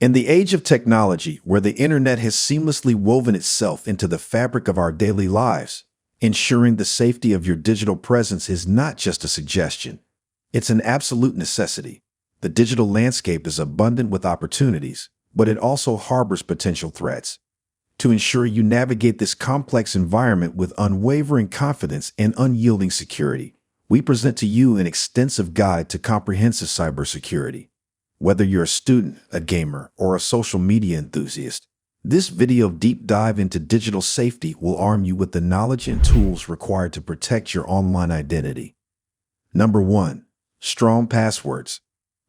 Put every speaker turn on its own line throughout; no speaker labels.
In the age of technology, where the internet has seamlessly woven itself into the fabric of our daily lives, ensuring the safety of your digital presence is not just a suggestion. It's an absolute necessity. The digital landscape is abundant with opportunities, but it also harbors potential threats. To ensure you navigate this complex environment with unwavering confidence and unyielding security, we present to you an extensive guide to comprehensive cybersecurity. Whether you're a student, a gamer, or a social media enthusiast, this video deep dive into digital safety will arm you with the knowledge and tools required to protect your online identity. Number 1. Strong passwords.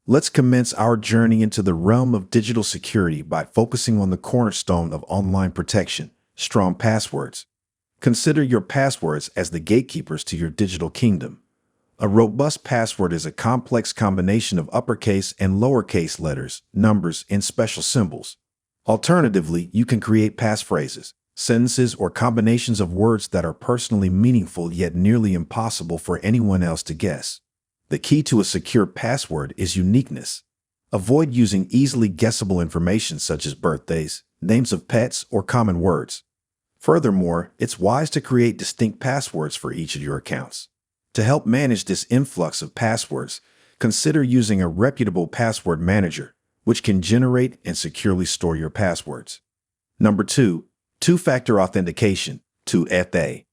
Let's commence our journey into the realm of digital security by focusing on the cornerstone of online protection, strong passwords. Consider your passwords as the gatekeepers to your digital kingdom. A robust password is a complex combination of uppercase and lowercase letters, numbers, and special symbols. Alternatively, you can create passphrases, sentences, or combinations of words that are personally meaningful yet nearly impossible for anyone else to guess. The key to a secure password is uniqueness. Avoid using easily guessable information such as birthdays, names of pets, or common words. Furthermore, it's wise to create distinct passwords for each of your accounts. To help manage this influx of passwords, consider using a reputable password manager, which can generate and securely store your passwords. Number 2. Two-factor authentication, 2FA.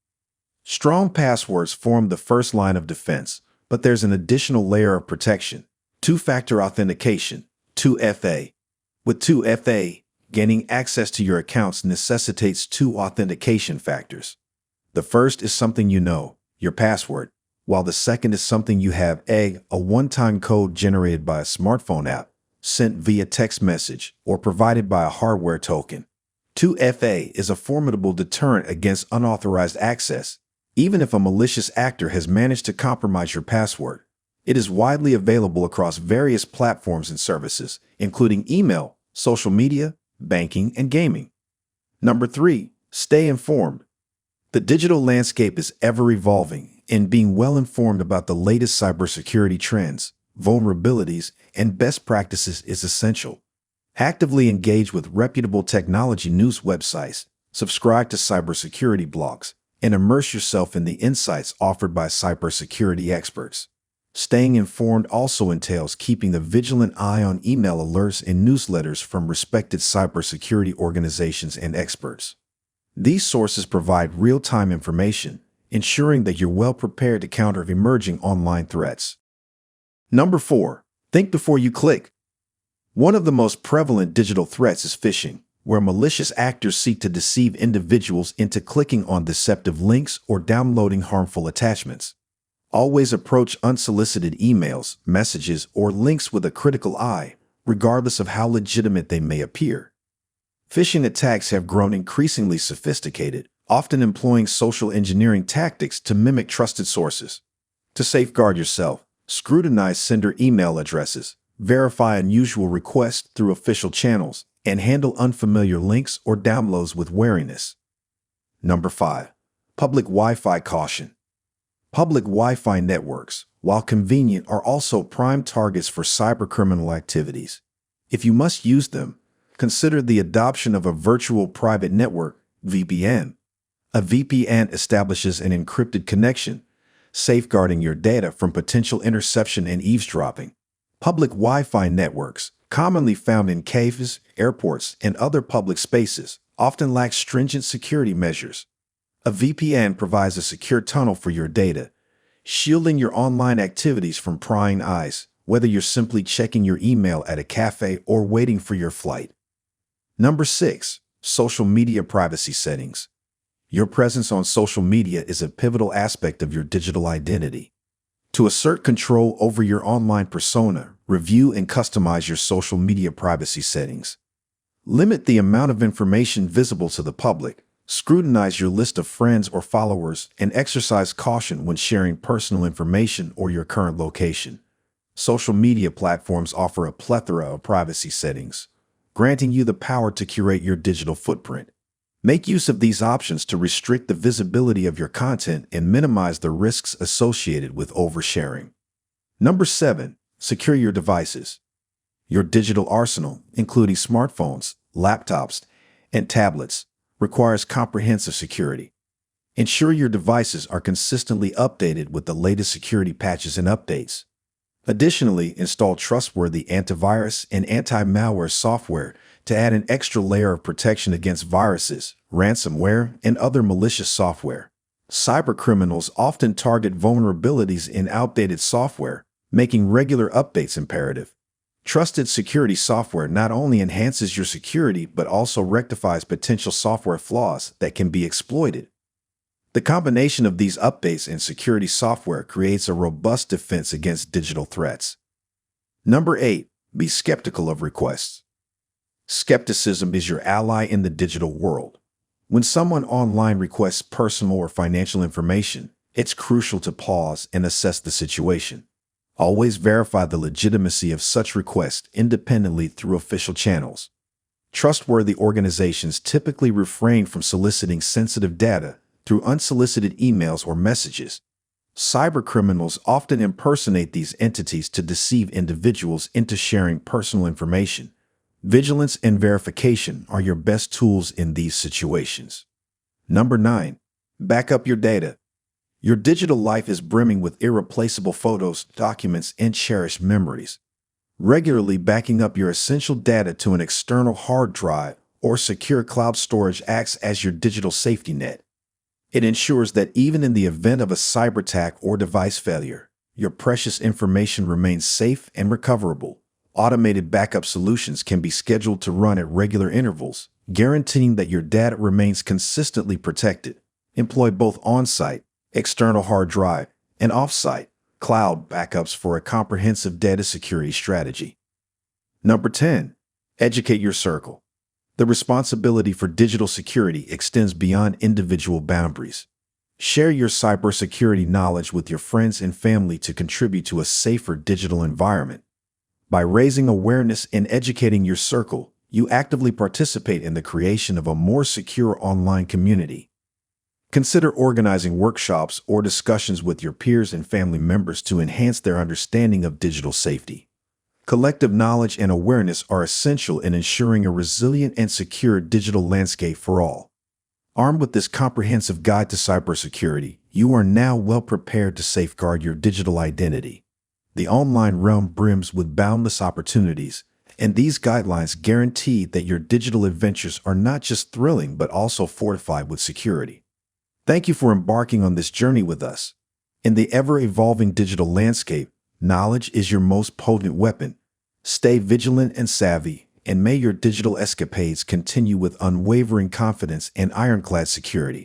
Strong passwords form the first line of defense, but there's an additional layer of protection, two-factor authentication, 2FA. With 2FA, gaining access to your accounts necessitates two authentication factors. The first is something you know, your password, while the second is something you have, a one-time code generated by a smartphone app, sent via text message, or provided by a hardware token. 2FA is a formidable deterrent against unauthorized access, even if a malicious actor has managed to compromise your password. It is widely available across various platforms and services, including email, social media, banking, and gaming. Number 3. Stay informed. The digital landscape is ever evolving, and being well informed about the latest cybersecurity trends, vulnerabilities, and best practices is essential. Actively engage with reputable technology news websites, subscribe to cybersecurity blogs, and immerse yourself in the insights offered by cybersecurity experts. Staying informed also entails keeping a vigilant eye on email alerts and newsletters from respected cybersecurity organizations and experts. These sources provide real-time information, ensuring that you're well prepared to counter emerging online threats. Number 4. Think before you click. One of the most prevalent digital threats is phishing, where malicious actors seek to deceive individuals into clicking on deceptive links or downloading harmful attachments. Always approach unsolicited emails, messages, or links with a critical eye, regardless of how legitimate they may appear. Phishing attacks have grown increasingly sophisticated, often employing social engineering tactics to mimic trusted sources. To safeguard yourself, scrutinize sender email addresses, verify unusual requests through official channels, and handle unfamiliar links or downloads with wariness. Number 5. Public Wi-Fi caution. Public Wi-Fi networks, while convenient, are also prime targets for cybercriminal activities. If you must use them, consider the adoption of a virtual private network, VPN. A VPN establishes an encrypted connection, safeguarding your data from potential interception and eavesdropping. Public Wi-Fi networks, commonly found in cafes, airports, and other public spaces, often lack stringent security measures. A VPN provides a secure tunnel for your data, shielding your online activities from prying eyes, whether you're simply checking your email at a cafe or waiting for your flight. Number 6. Social media privacy settings. Your presence on social media is a pivotal aspect of your digital identity. To assert control over your online persona, review and customize your social media privacy settings. Limit the amount of information visible to the public, scrutinize your list of friends or followers, and exercise caution when sharing personal information or your current location. Social media platforms offer a plethora of privacy settings, granting you the power to curate your digital footprint. Make use of these options to restrict the visibility of your content and minimize the risks associated with oversharing. Number 7. Secure your devices. Your digital arsenal, including smartphones, laptops, and tablets, requires comprehensive security. Ensure your devices are consistently updated with the latest security patches and updates. Additionally, install trustworthy antivirus and anti-malware software to add an extra layer of protection against viruses, ransomware, and other malicious software. Cybercriminals often target vulnerabilities in outdated software, making regular updates imperative. Trusted security software not only enhances your security but also rectifies potential software flaws that can be exploited. The combination of these updates and security software creates a robust defense against digital threats. Number 8. Be skeptical of requests. Skepticism is your ally in the digital world. When someone online requests personal or financial information, it's crucial to pause and assess the situation. Always verify the legitimacy of such requests independently through official channels. Trustworthy organizations typically refrain from soliciting sensitive data through unsolicited emails or messages. Cybercriminals often impersonate these entities to deceive individuals into sharing personal information. Vigilance and verification are your best tools in these situations. Number 9. Back up your data. Your digital life is brimming with irreplaceable photos, documents, and cherished memories. Regularly backing up your essential data to an external hard drive or secure cloud storage acts as your digital safety net. It ensures that even in the event of a cyber attack or device failure, your precious information remains safe and recoverable. Automated backup solutions can be scheduled to run at regular intervals, guaranteeing that your data remains consistently protected. Employ both on-site, external hard drive, and off-site, cloud backups for a comprehensive data security strategy. Number 10. Educate your circle. The responsibility for digital security extends beyond individual boundaries. Share your cybersecurity knowledge with your friends and family to contribute to a safer digital environment. By raising awareness and educating your circle, you actively participate in the creation of a more secure online community. Consider organizing workshops or discussions with your peers and family members to enhance their understanding of digital safety. Collective knowledge and awareness are essential in ensuring a resilient and secure digital landscape for all. Armed with this comprehensive guide to cybersecurity, you are now well prepared to safeguard your digital identity. The online realm brims with boundless opportunities, and these guidelines guarantee that your digital adventures are not just thrilling but also fortified with security. Thank you for embarking on this journey with us. In the ever-evolving digital landscape, knowledge is your most potent weapon. Stay vigilant and savvy, and may your digital escapades continue with unwavering confidence and ironclad security.